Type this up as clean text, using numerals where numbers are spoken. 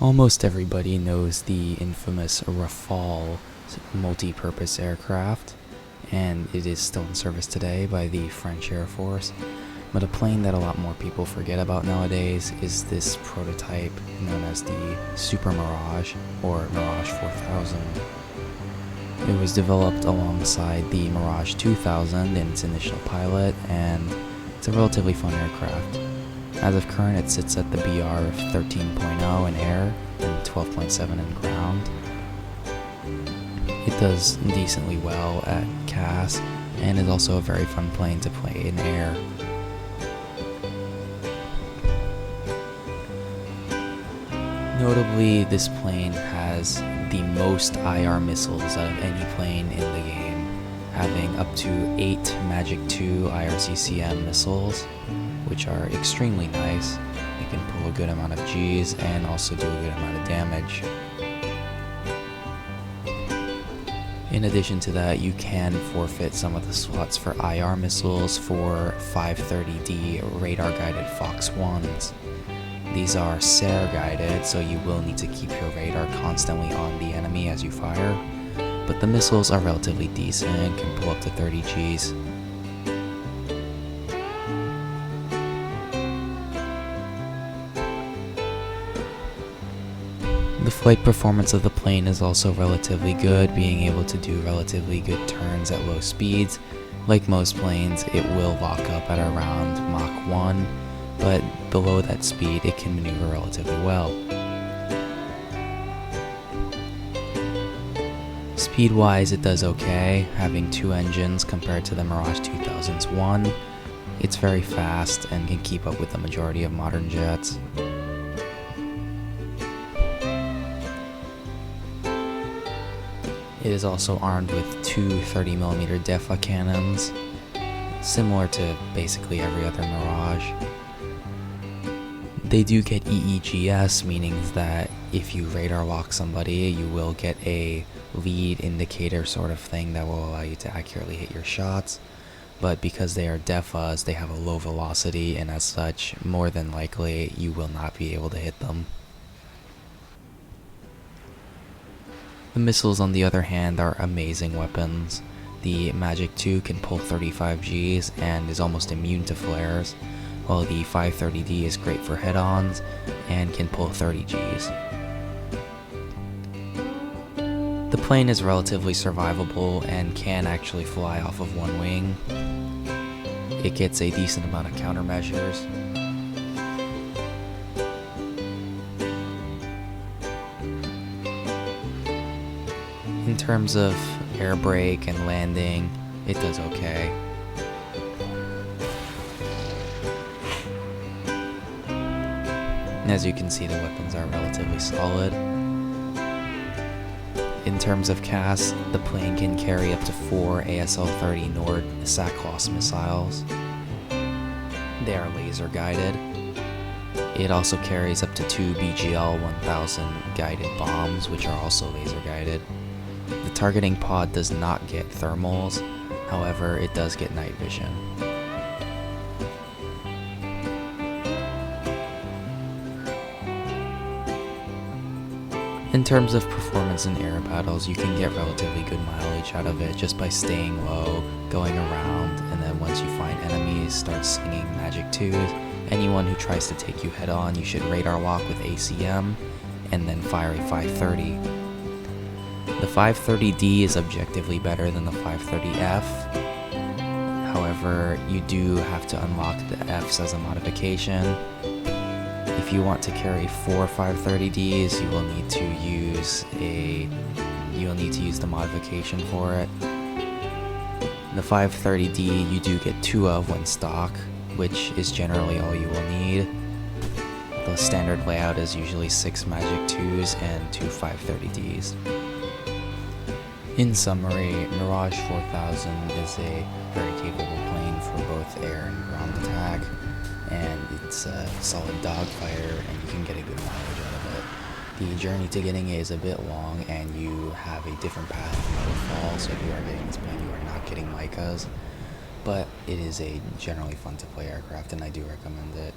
Almost everybody knows the infamous Rafale multi-purpose aircraft, and it is still in service today by the French Air Force. But a plane that a lot more people forget about nowadays is this prototype known as the Super Mirage, or Mirage 4000. It was developed alongside the Mirage 2000 in its initial pilot, and it's a relatively fun aircraft. As of current, it sits at the BR of 13.0 in air and 12.7 in ground. It does decently well at CAS and is also a very fun plane to play in air. Notably, this plane has the most IR missiles out of any plane in the game, having up to 8 Magic 2 IRCCM missiles, which are extremely nice. It can pull a good amount of Gs and also do a good amount of damage. In addition to that, you can forfeit some of the slots for IR missiles for 530D radar guided Fox 1s. These are SARE guided, so you will need to keep your radar constantly on the enemy as you fire, but the missiles are relatively decent and can pull up to 30 Gs. The flight performance of the plane is also relatively good, being able to do relatively good turns at low speeds. Like most planes, it will lock up at around Mach 1, but below that speed it can maneuver relatively well. Speed-wise, it does okay, having 2 engines compared to the Mirage 2000's 1. It's very fast and can keep up with the majority of modern jets. It is also armed with 2 30mm DEFA cannons, similar to basically every other Mirage. They do get EEGS, meaning that if you radar lock somebody, you will get a lead indicator sort of thing that will allow you to accurately hit your shots. But because they are DEFAs, they have a low velocity, and as such, more than likely, you will not be able to hit them. The missiles, on the other hand, are amazing weapons. The Magic 2 can pull 35 Gs and is almost immune to flares, while the 530D is great for head-ons and can pull 30 Gs. The plane is relatively survivable and can actually fly off of one wing. It gets a decent amount of countermeasures. In terms of air brake and landing, it does okay. As you can see, the weapons are relatively solid. In terms of CAS, the plane can carry up to 4 ASL-30 Nord SACLOS missiles. They are laser guided. It also carries up to 2 BGL-1000 guided bombs, which are also laser guided. The targeting pod does not get thermals, however, it does get night vision. In terms of performance in air battles, you can get relatively good mileage out of it just by staying low, going around, and then once you find enemies, start slinging Magic 2s. Anyone who tries to take you head on, you should radar lock with ACM, and then fire a 530. The 530D is objectively better than the 530F. However, you do have to unlock the Fs as a modification. If you want to carry 4 530Ds, you will need to use the modification for it. The 530D you do get 2 of when stock, which is generally all you will need. The standard layout is usually 6 Magic 2s and 2 530Ds. In summary, Mirage 4000 is a very capable plane for both air and ground attack, and it's a solid dogfighter and you can get a good mileage out of it. The journey to getting it is a bit long and you have a different path from Waterfall, so if you are getting this plane you are not getting Micas, but it is a generally fun to play aircraft and I do recommend it.